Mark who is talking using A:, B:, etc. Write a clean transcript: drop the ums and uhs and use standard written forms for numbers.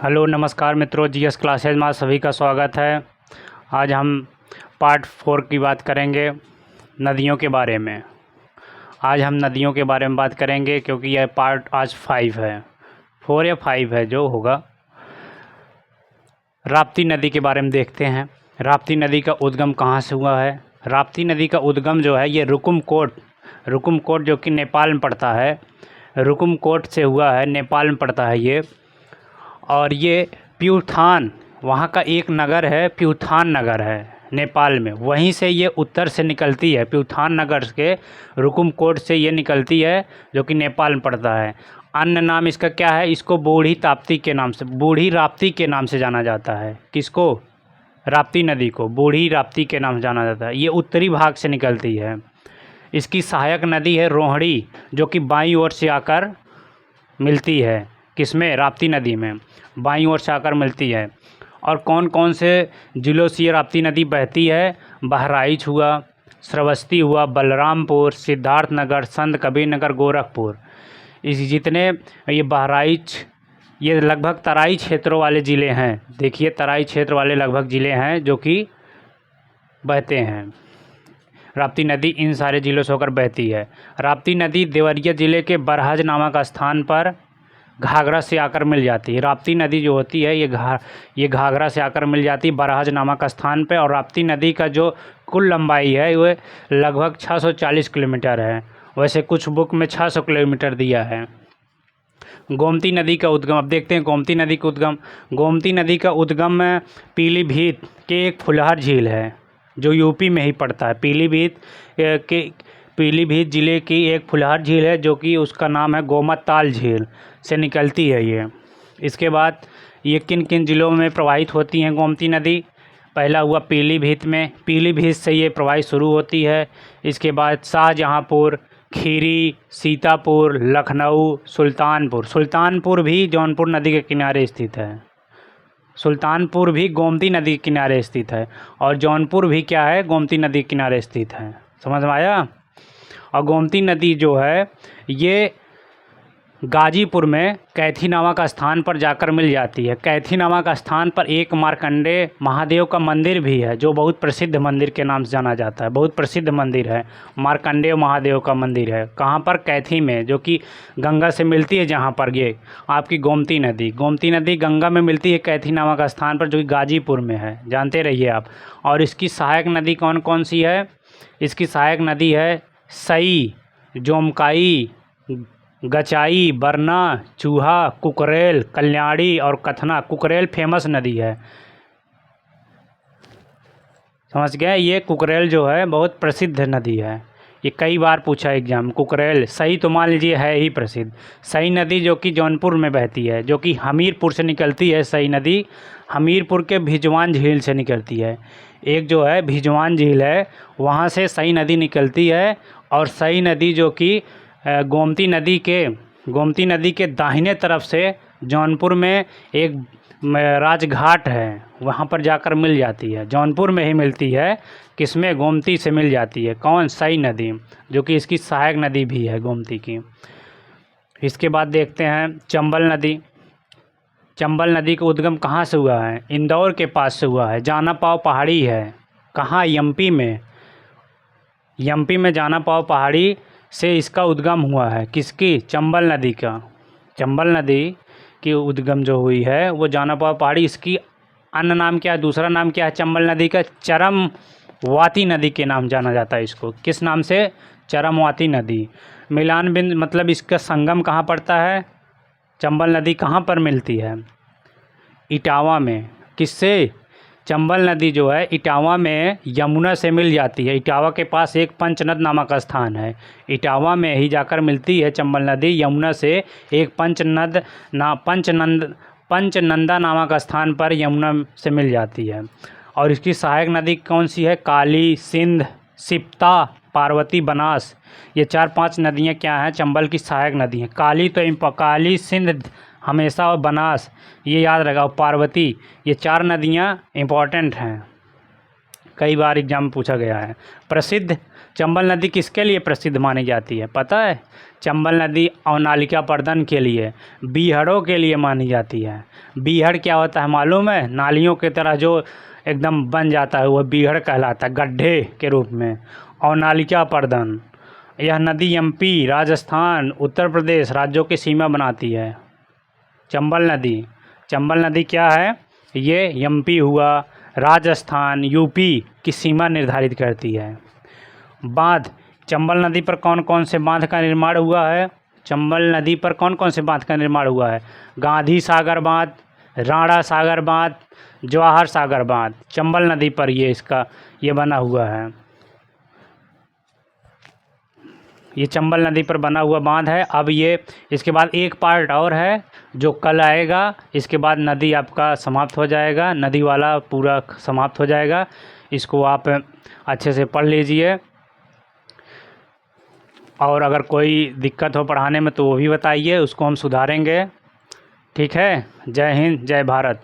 A: Hello नमस्कार मित्रों, GS classes में सभी का स्वागत है। आज हम पार्ट 4 की बात करेंगे नदियों के बारे में। आज हम नदियों के बारे में बात करेंगे क्योंकि यह पार्ट आज 5 है, 4 या 5 है जो होगा। राप्ती नदी के बारे में देखते हैं। राप्ती नदी का उद्गम कहाँ से हुआ है? राप्ती नदी का उद्गम जो है ये रुकुमकोट जो कि नेपाल में पड़ता है, रुकुमकोट से हुआ है, नेपाल में पड़ता है ये। और ये प्यूठान, वहाँ का एक नगर है, प्यूठान नगर है नेपाल में, वहीं से ये उत्तर से निकलती है। प्यूठान नगर के रुकुमकोट से ये निकलती है जो कि नेपाल में पड़ता है। अन्य नाम इसका क्या है? इसको बूढ़ी राप्ती के नाम से जाना जाता है। किसको? राप्ती नदी को बूढ़ी राप्ती के नाम से जाना जाता है। ये उत्तरी भाग से निकलती है। इसकी सहायक नदी है रोहिणी, जो कि बाईं ओर से आकर मिलती है। किसमें? राप्ती नदी में बाईं ओर से आकर मिलती है। और कौन कौन से जिलों से ये राप्ती नदी बहती है? बहराइच हुआ, श्रावस्ती हुआ, बलरामपुर, सिद्धार्थनगर, संत कबीरनगर, गोरखपुर। इस जितने ये बहराइच, ये लगभग तराई क्षेत्रों वाले ज़िले हैं। देखिए, तराई क्षेत्र वाले लगभग ज़िले हैं जो कि बहते हैं। राप्ती नदी इन सारे ज़िलों से होकर बहती है। राप्ती नदी देवरिया ज़िले के बरहज नामक स्थान पर घाघरा से आकर मिल जाती है। राप्ती नदी जो होती है ये घाघरा से आकर मिल जाती है बरहज नामक स्थान पे। और राप्ती नदी का जो कुल लंबाई है वो लगभग 640 किलोमीटर है। वैसे कुछ बुक में 600 किलोमीटर दिया है। गोमती नदी का उद्गम, अब देखते हैं गोमती नदी का उद्गम। गोमती नदी का उद्गम पीलीभीत के एक फुलहर झील है जो यूपी में ही पड़ता है। पीलीभीत ज़िले की एक फुलहर झील है जो कि उसका नाम है गोमतताल झील से निकलती है ये। इसके बाद ये किन किन ज़िलों में प्रवाहित होती हैं गोमती नदी? पहला हुआ पीलीभीत में, पीलीभीत से ये प्रवाहित शुरू होती है। इसके बाद शाहजहाँपुर, खीरी, सीतापुर, लखनऊ, सुल्तानपुर भी जौनपुर नदी के किनारे स्थित है। सुल्तानपुर भी गोमती नदी के किनारे स्थित है और जौनपुर भी क्या है? गोमती नदी के किनारे स्थित है। समझ में आया? और गोमती नदी जो है ये गाजीपुर में कैथी नामक स्थान पर जाकर मिल जाती है। कैथी नामक स्थान पर एक मार्कंडेय महादेव का मंदिर भी है जो बहुत प्रसिद्ध मंदिर के नाम से जाना जाता है। बहुत प्रसिद्ध मंदिर है, मार्कंडेय महादेव का मंदिर है। कहाँ पर? कैथी में, जो कि गंगा से मिलती है। जहाँ पर ये आपकी गोमती नदी गंगा में मिलती है कैथी नामक स्थान पर, जो कि गाजीपुर में है। जानते रहिए आप। और इसकी सहायक नदी कौन कौन सी है? इसकी सहायक नदी है सई, जोमकाई, गचाई, बरना, चूहा, कुकरेल, कल्याणी और कथना। कुकरेल फेमस नदी है, समझ गए? ये कुकरेल जो है बहुत प्रसिद्ध नदी है। ये कई बार पूछा एग्जाम। कुकरेल सही तो मान लीजिए है ही प्रसिद्ध। सई नदी जो कि जौनपुर में बहती है, जो कि हमीरपुर से निकलती है। सई नदी हमीरपुर के भिजवान झील से निकलती है। एक जो है भिजवान झील है, वहाँ से सई नदी निकलती है। और सई नदी जो कि गोमती नदी के दाहिने तरफ से जौनपुर में एक राजघाट है, वहाँ पर जाकर मिल जाती है। जौनपुर में ही मिलती है। किसमें? गोमती से मिल जाती है। कौन? सई नदी, जो कि इसकी सहायक नदी भी है गोमती की। इसके बाद देखते हैं चंबल नदी। चंबल नदी का उद्गम कहाँ से हुआ है? इंदौर के पास से हुआ है। जाना पाव पहाड़ी है। कहाँ? एमपी में। एमपी में जाना पाव पहाड़ी से इसका उद्गम हुआ है। किसकी? चंबल नदी का। चंबल नदी की उद्गम जो हुई है वो जाना पाव पहाड़ी। इसकी अन्य नाम क्या है? दूसरा नाम क्या है चंबल नदी का? चरमवाती नदी के नाम जाना जाता है इसको। किस नाम से? चरमवाती नदी। मिलान बिंदु मतलब इसका संगम कहाँ पड़ता है? चंबल नदी कहाँ पर मिलती है? इटावा में। किससे? चंबल नदी जो है इटावा में यमुना से मिल जाती है। इटावा के पास एक पंचनद नामक स्थान है, इटावा में ही जाकर मिलती है चंबल नदी यमुना से। एक पंचनंदा नामक स्थान पर यमुना से मिल जाती है। और इसकी सहायक नदी कौन सी है? काली, सिंध, सिप्ता, पार्वती, बनास। ये 4-5 नदियाँ क्या हैं? चंबल की सहायक नदी हैं। काली, सिंध हमेशा, और बनास ये याद रखा, और पार्वती, ये 4 नदियाँ इम्पॉर्टेंट हैं। कई बार एग्जाम में पूछा गया है। प्रसिद्ध चंबल नदी किसके लिए प्रसिद्ध मानी जाती है, पता है? चंबल नदी अवनालिका प्रदन के लिए, बीहड़ों के लिए मानी जाती है। बीहड़ क्या होता है मालूम है? नालियों की तरह जो एकदम बन जाता है वह बीहड़ कहलाता है, गड्ढे के रूप में। अवनालिका प्रदन, यह नदी एमपी, राजस्थान, उत्तर प्रदेश राज्यों की सीमा बनाती है। चंबल नदी क्या है? ये एमपी हुआ, राजस्थान, यूपी की सीमा निर्धारित करती है। बांध, चंबल नदी पर कौन कौन से बांध का निर्माण हुआ है? चंबल नदी पर कौन कौन से बांध का निर्माण हुआ है? गांधी सागर बांध, राणा सागर बांध, जवाहर सागर बांध, चंबल नदी पर ये बना हुआ है। ये चंबल नदी पर बना हुआ बांध है। अब ये इसके बाद एक पार्ट और है जो कल आएगा। इसके बाद नदी आपका समाप्त हो जाएगा, नदी वाला पूरा समाप्त हो जाएगा। इसको आप अच्छे से पढ़ लीजिए, और अगर कोई दिक्कत हो पढ़ाने में तो वो भी बताइए, उसको हम सुधारेंगे। ठीक है, जय हिंद, जय भारत।